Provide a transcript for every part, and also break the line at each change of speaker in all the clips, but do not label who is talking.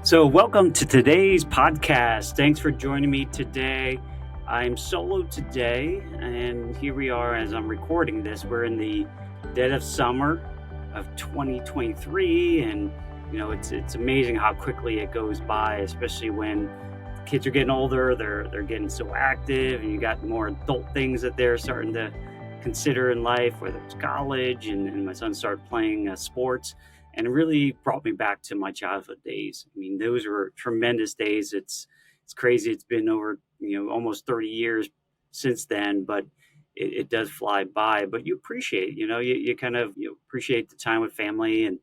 So, welcome to today's podcast. Thanks for joining me today. I'm solo today, and here we are as I'm recording this. We're in the dead of summer of 2023, and it's amazing how quickly it goes by, especially when kids are getting older. They're getting so active, and you got more adult things that they're starting to consider in life, whether it's college, and my son started playing sports. And it really brought me back to my childhood days. I mean, those were tremendous days. It's crazy. It's been over almost 30 years since then, but it does fly by. But you appreciate, you kind of appreciate the time with family, and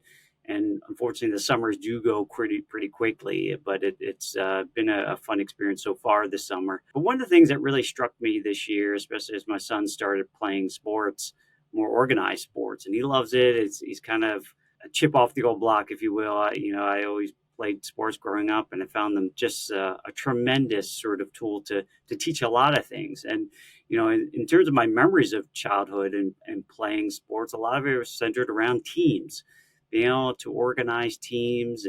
unfortunately the summers do go pretty quickly. But it's been a fun experience so far this summer. But one of the things that really struck me this year, especially as my son started playing sports, more organized sports, and he loves it. He's kind of a chip off the old block, if you will. I always played sports growing up, and I found them just a tremendous sort of tool to teach a lot of things. And in terms of my memories of childhood and playing sports, a lot of it was centered around teams, being able to organize teams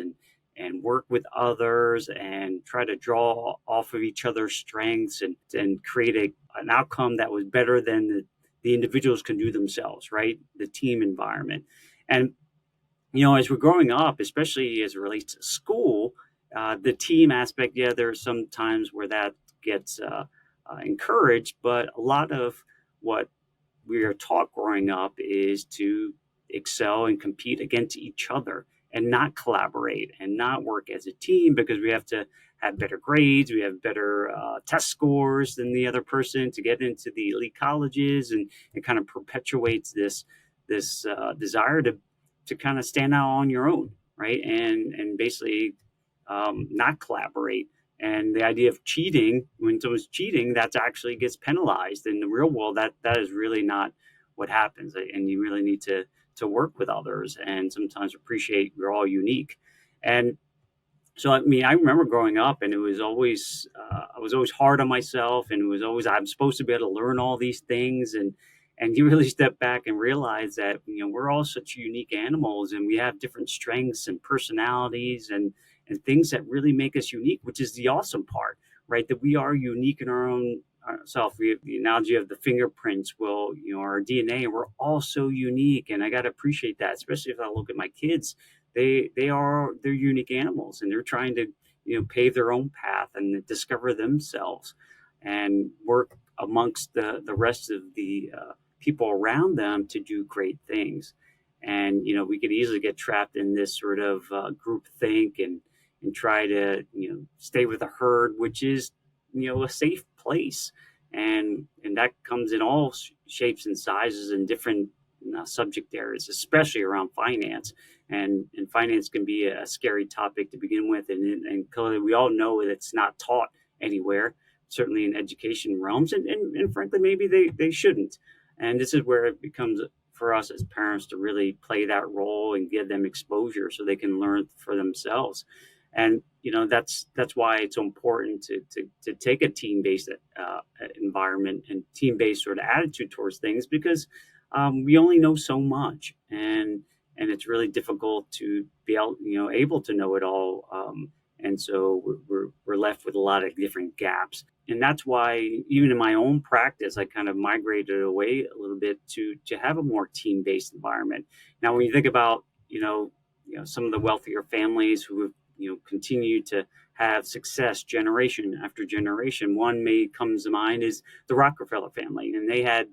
and work with others and try to draw off of each other's strengths and create an outcome that was better than the individuals can do themselves, right? The team environment. And as we're growing up, especially as it relates to school, the team aspect, there are some times where that gets encouraged, but a lot of what we are taught growing up is to excel and compete against each other and not collaborate and not work as a team, because we have to have better grades, we have better test scores than the other person to get into the elite colleges, and it kind of perpetuates this desire to kind of stand out on your own, right? And basically not collaborate. And the idea of cheating, when someone's cheating, that actually gets penalized. In the real world, that is really not what happens. And you really need to work with others and sometimes appreciate we're all unique. And so, I mean, I remember growing up, and it was always I was always hard on myself, and it was always I'm supposed to be able to learn all these things, and you really step back and realize that we're all such unique animals, and we have different strengths and personalities and things that really make us unique, which is the awesome part, right? That we are unique in our own self. We have the analogy of the fingerprints. Well, our DNA, and we're all so unique, and I got to appreciate that, especially if I look at my kids. They're unique animals, and they're trying to pave their own path and discover themselves and work amongst the rest of the people around them to do great things. And we could easily get trapped in this sort of group think and try to stay with the herd, which is a safe place, and that comes in all shapes and sizes and different subject areas, especially around finance. And finance can be a scary topic to begin with, and clearly we all know that it's not taught anywhere, certainly in education realms, and frankly maybe they shouldn't. And this is where it becomes for us as parents to really play that role and give them exposure so they can learn for themselves. And that's why it's so important to take a team-based environment and team-based sort of attitude towards things, because we only know so much, and it's really difficult to be able to know it all. And so we're left with a lot of different gaps. And that's why even in my own practice, I kind of migrated away a little bit to have a more team-based environment. Now, when you think about, some of the wealthier families who have, continued to have success generation after generation, one comes to mind is the Rockefeller family. And they had,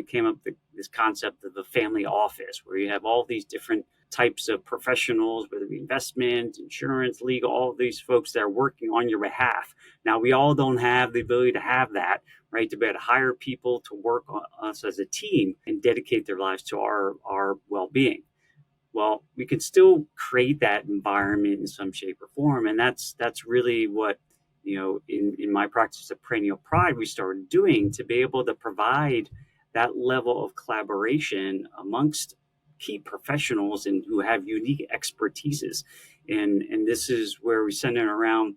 came up with this concept of the family office, where you have all these different types of professionals, whether it be investment, insurance, legal, all of these folks that are working on your behalf. Now, we all don't have the ability to have that, right? To be able to hire people to work on us as a team and dedicate their lives to our well-being. Well, we can still create that environment in some shape or form. And that's really what, in my practice of Perennial Pride, we started doing, to be able to provide that level of collaboration amongst key professionals and who have unique expertises. And this is where we center around,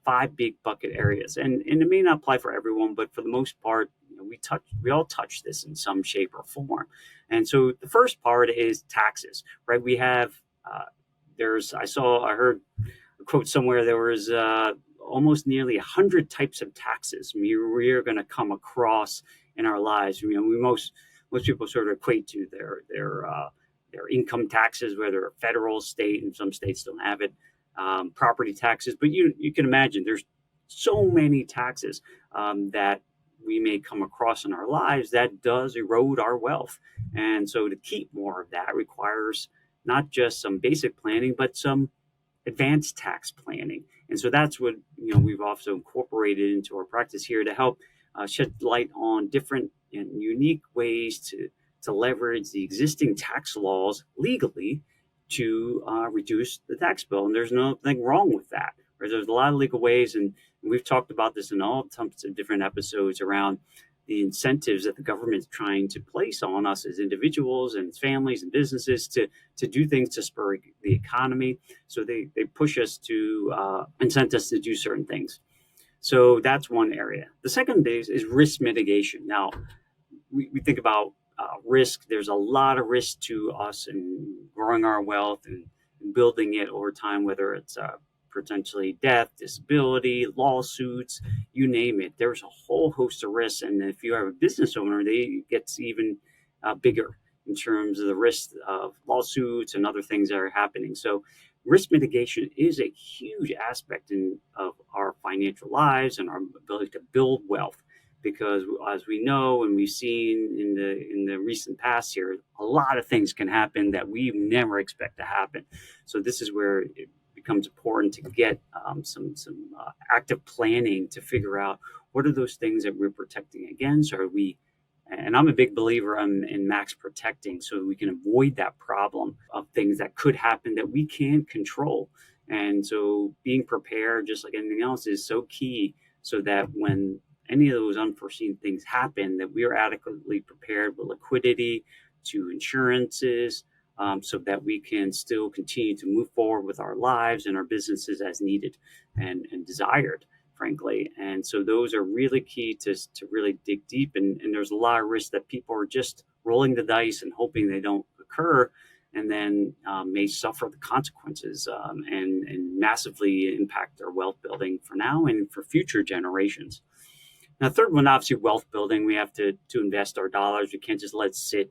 5 big bucket areas. And it may not apply for everyone, but for the most part, we all touch this in some shape or form. And so the first part is taxes, right? We have, I heard quote somewhere, there was almost nearly 100 types of taxes we're going to come across in our lives. Most people sort of equate to their income taxes, whether federal, state, and some states don't have it, property taxes. But you can imagine there's so many taxes that we may come across in our lives that does erode our wealth. And so to keep more of that requires not just some basic planning, but some advanced tax planning. And so that's what we've also incorporated into our practice here to help shed light on different and unique ways to leverage the existing tax laws legally to reduce the tax bill. And there's nothing wrong with that. Right? There's a lot of legal ways, and we've talked about this in all types of different episodes around the incentives that the government's trying to place on us as individuals and families and businesses to do things to spur the economy. So they push us to incent us to do certain things. So that's one area. The second is risk mitigation. Now, we think about risk. There's a lot of risk to us in growing our wealth and building it over time, whether it's potentially death, disability, lawsuits, you name it. There's a whole host of risks. And if you are a business owner, it gets even bigger in terms of the risk of lawsuits and other things that are happening. So risk mitigation is a huge aspect of our financial lives and our ability to build wealth. Because as we know and we've seen in the recent past here, a lot of things can happen that we never expect to happen. So this is where it becomes important to get some active planning to figure out what are those things that we're protecting against. And I'm a big believer in max protecting, so we can avoid that problem of things that could happen that we can't control. And so being prepared, just like anything else, is so key, so that when any of those unforeseen things happen, that we are adequately prepared with liquidity to insurances, so that we can still continue to move forward with our lives and our businesses as needed and desired, frankly. And so those are really key to really dig deep. And there's a lot of risk that people are just rolling the dice and hoping they don't occur, and then may suffer the consequences and massively impact their wealth building for now and for future generations. Now, the third one, obviously, wealth building. We have to invest our dollars. We can't just let it sit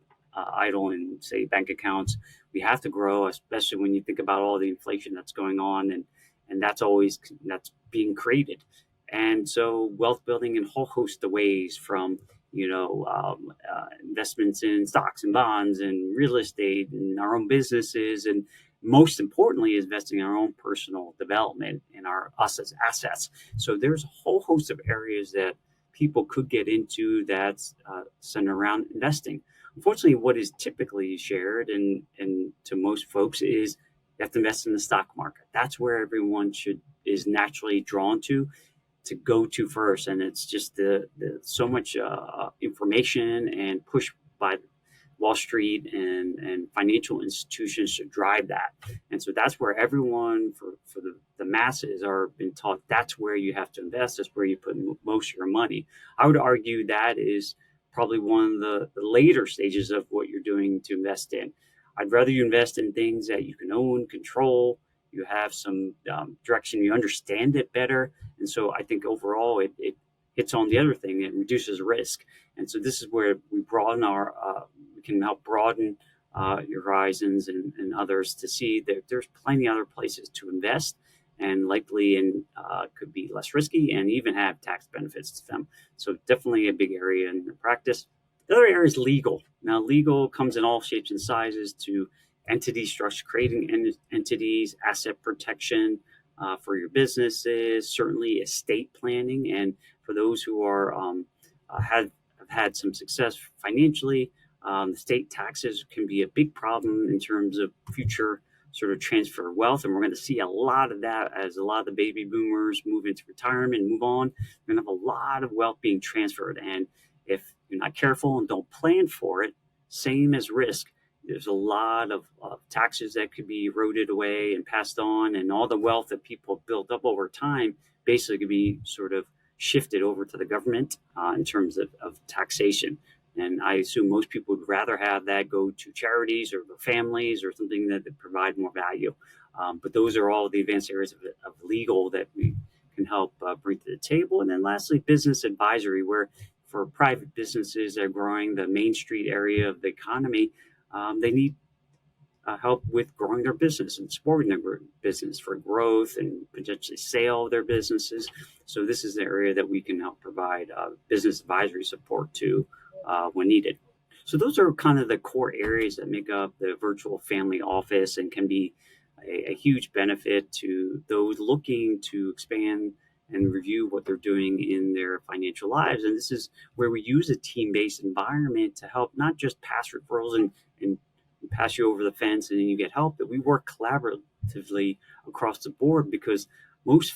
idle in, say, bank accounts. We have to grow, especially when you think about all the inflation that's going on, and that's being created. And so wealth building in a whole host of ways, from investments in stocks and bonds and real estate and our own businesses, and most importantly, is investing in our own personal development and us as assets. So there's a whole host of areas that people could get into that's centered around investing. Unfortunately, what is typically shared and to most folks is you have to invest in the stock market. That's where everyone is naturally drawn to go to first. And it's just the so much information and push by Wall Street and financial institutions to drive that. And so that's where everyone, for the masses, are been taught that's where you have to invest. That's where you put most of your money. I would argue that is probably one of the later stages of what you're doing to invest in. I'd rather you invest in things that you can own, control, you have some direction, you understand it better. And so I think overall it hits on the other thing, it reduces risk. And so this is where we broaden we can help broaden your horizons and others to see that there's plenty other places to invest, and likely could be less risky and even have tax benefits to them. So definitely a big area in your practice. The other area is legal. Now, legal comes in all shapes and sizes, to entity structure, creating entities, asset protection for your businesses, certainly estate planning. And for those who have had some success financially, state taxes can be a big problem in terms of future sort of transfer of wealth. And we're going to see a lot of that as a lot of the baby boomers move into retirement, move on. We're going to have a lot of wealth being transferred. And if you're not careful and don't plan for it, same as risk, there's a lot of taxes that could be eroded away and passed on, and all the wealth that people have built up over time basically could be sort of shifted over to the government in terms of taxation. And I assume most people would rather have that go to charities or their families or something that provide more value. But those are all the advanced areas of legal that we can help bring to the table. And then lastly, business advisory, where for private businesses that are growing the Main Street area of the economy, they need help with growing their business and supporting their business for growth and potentially sale of their businesses. So this is the area that we can help provide business advisory support to when needed. So those are kind of the core areas that make up the virtual family office and can be a huge benefit to those looking to expand and review what they're doing in their financial lives. And this is where we use a team-based environment to help not just pass referrals and pass you over the fence and then you get help, but we work collaboratively across the board, because most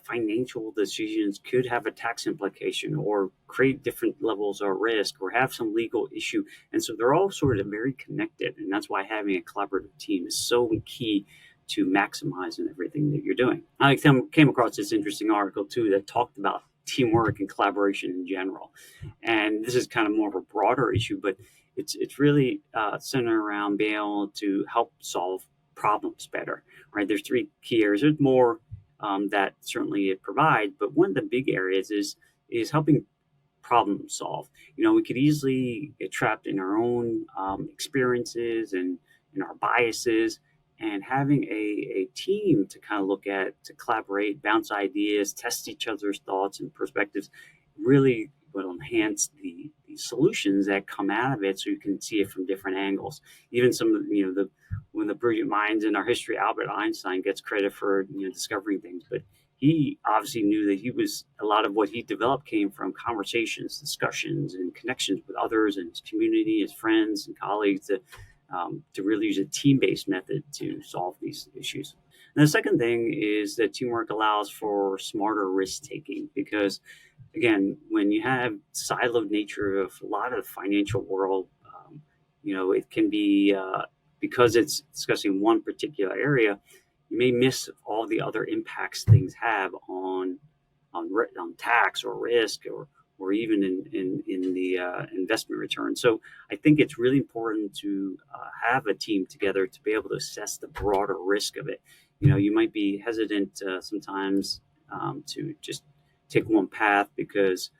financial decisions could have a tax implication or create different levels of risk or have some legal issue. And so they're all sort of very connected. And that's why having a collaborative team is so key to maximizing everything that you're doing. I came across this interesting article too that talked about teamwork and collaboration in general. And this is kind of more of a broader issue, but it's really centered around being able to help solve problems better, right? There's three key areas. There's more that certainly it provides, but one of the big areas is helping problem solve. We could easily get trapped in our own experiences and in our biases, and having a team to kind of look at, to collaborate, bounce ideas, test each other's thoughts and perspectives really will enhance the solutions that come out of it, so you can see it from different angles. Even some of one of the brilliant minds in our history, Albert Einstein, gets credit for discovering things, but he obviously knew that a lot of what he developed came from conversations, discussions, and connections with others in his community, his friends and colleagues, to really use a team-based method to solve these issues. And the second thing is that teamwork allows for smarter risk-taking, because again, when you have siloed nature of a lot of the financial world, it can be, because it's discussing one particular area, you may miss all the other impacts things have on tax or risk or even in the investment return. So I think it's really important to have a team together to be able to assess the broader risk of it. You might be hesitant sometimes to just take one path because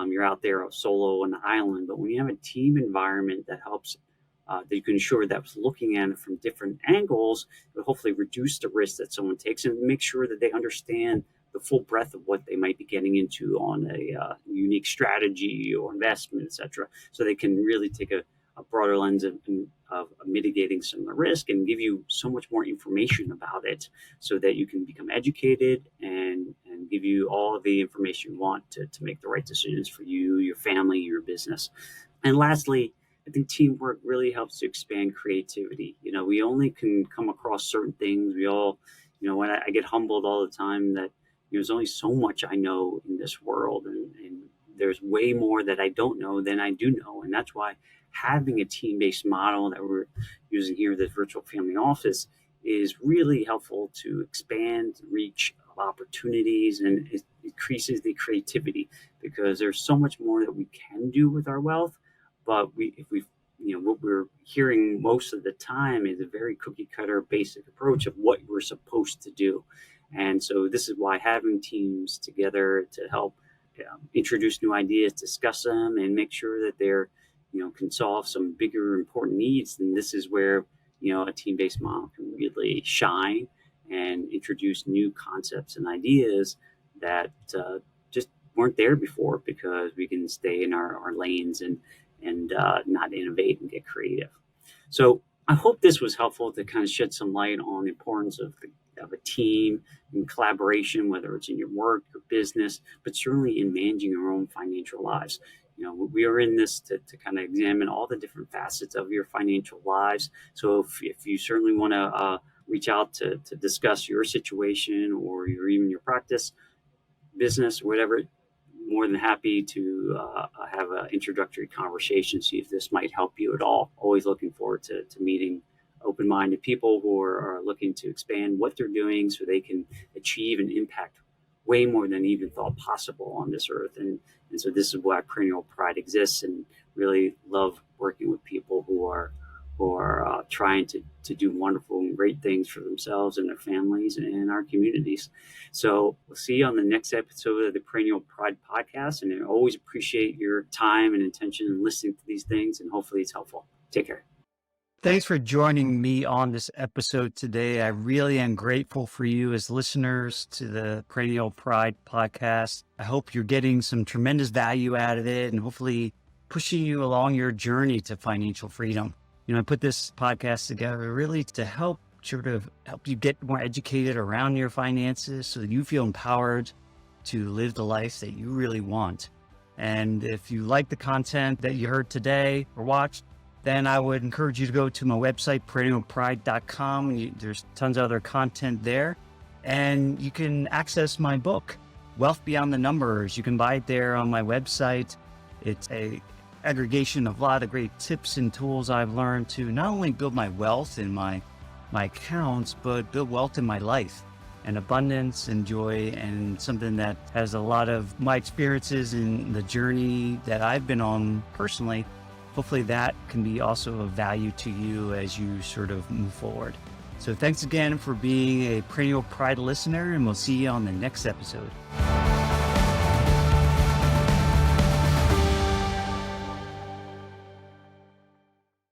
you're out there solo on the island. But when you have a team environment that helps, that you can ensure that was looking at it from different angles, it will hopefully reduce the risk that someone takes and make sure that they understand the full breadth of what they might be getting into on a unique strategy or investment, etc. So they can really take a broader lens of mitigating some of the risk and give you so much more information about it, so that you can become educated and give you all of the information you want to make the right decisions for you, your family, your business. And lastly, I think teamwork really helps to expand creativity. We only can come across certain things. We all, when I get humbled all the time that there's only so much I know in this world, and there's way more that I don't know than I do know. And that's why having a team-based model that we're using here, this virtual family office, is really helpful to expand the reach of opportunities, and it increases the creativity, because there's so much more that we can do with our wealth. But what we're hearing most of the time is a very cookie cutter basic approach of what we're supposed to do. And so this is why having teams together to help introduce new ideas, discuss them, and make sure that they're, can solve some bigger important needs. And this is where, a team-based model can really shine and introduce new concepts and ideas that just weren't there before, because we can stay in our lanes and not innovate and get creative. So I hope this was helpful to kind of shed some light on the importance of a team and collaboration, whether it's in your work or business, but certainly in managing your own financial lives. We are in this to kind of examine all the different facets of your financial lives. So if you certainly want to reach out to discuss your situation or even your practice, business, or whatever, more than happy to have an introductory conversation, see if this might help you at all. Always looking forward to meeting open-minded people who are looking to expand what they're doing so they can achieve and impact way more than even thought possible on this earth. And so this is why Perennial Pride exists, and really love working with people who are trying to do wonderful and great things for themselves and their families and our communities. So we'll see you on the next episode of the Perennial Pride podcast. And I always appreciate your time and attention and listening to these things. And hopefully it's helpful. Take care. Thanks for joining me on this episode today. I really am grateful for you as listeners to the Perennial Pride podcast. I hope you're getting some tremendous value out of it and hopefully pushing you along your journey to financial freedom. I put this podcast together really to help you get more educated around your finances so that you feel empowered to live the life that you really want. And if you like the content that you heard today or watched, then I would encourage you to go to my website, perennialpride.com. There's tons of other content there. And you can access my book, Wealth Beyond the Numbers. You can buy it there on my website. It's a aggregation of a lot of great tips and tools I've learned to not only build my wealth in my accounts, but build wealth in my life and abundance and joy, and something that has a lot of my experiences in the journey that I've been on personally. Hopefully that can be also of value to you as you sort of move forward. So thanks again for being a Perennial Pride listener, and we'll see you on the next episode.